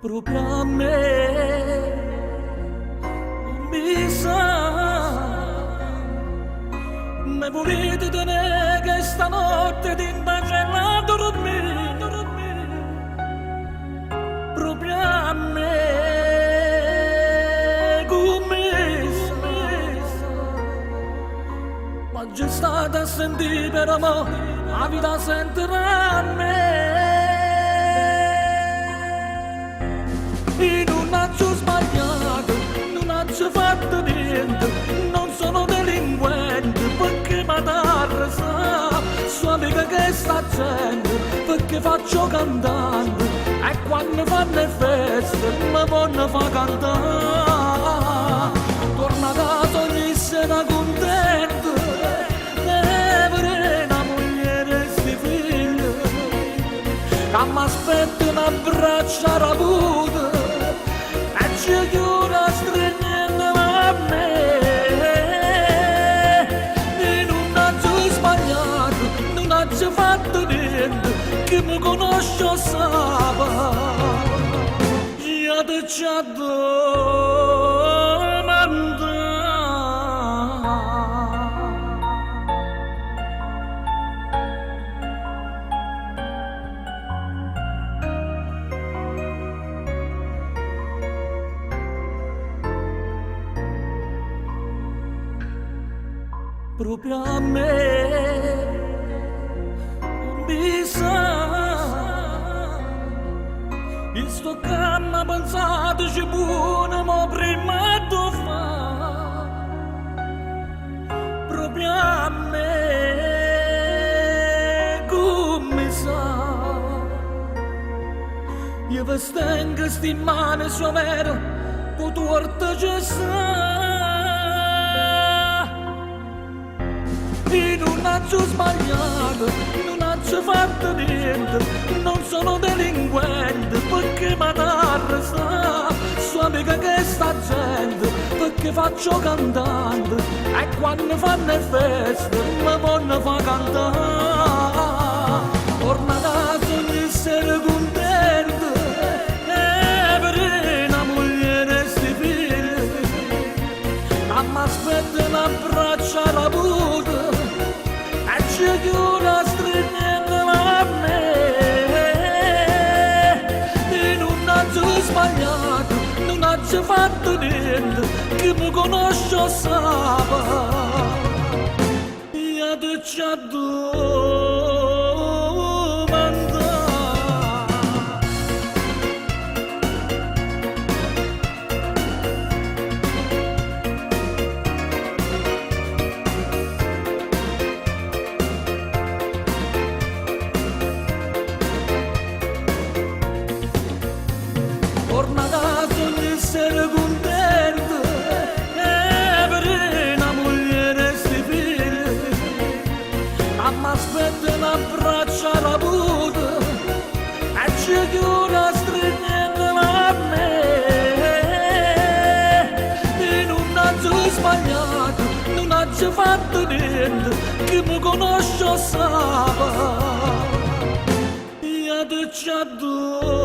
proprio a me mi sa me volete tenere che stanotte ti imbacella dormire proprio a me come sa ma già stata a sentire per me la vita sentirà a me e non ho sbagliato, non ho fatto niente, non sono delinquente perché mi arresa, sua amica che sta gente, perché faccio cantante e quando fanno le feste mi vogliono fa cantare, torno a casa ogni sera contento, e vedere una moglie e sti figli, che mi aspettano a braccia rapute, ci chiuda stringendo a me e non ho sbagliato, non ho fatto niente che mi conosce sa io ti ci domanda proprio a me mi sa in sto canna pensateci buono ma prima di fa proprio a me come sa io vi stengo sti mani sua vera tu torta ci sa e non ho sbagliato, non ho fatto niente, non sono delinquente perché mi arresa, sua amica che sta gente, perché faccio cantante e quando fanno le feste mi vogliono fa cantare, torno a casa ogni sera contento e vedere una moglie e sti figli, che mi aspettano a braccia rapute, ci chiuda stringendo a me e non ho sbagliato, non ho fatto niente che mi conosce sa io ti ci domanda torno a casa ogni sera contento e vedere una moglie e sti figli che mi aspettano a braccia rapute e ci chiuda stringendo a me e non ho sbagliato, non ho fatto niente che mi conosce sa io ti ci adoro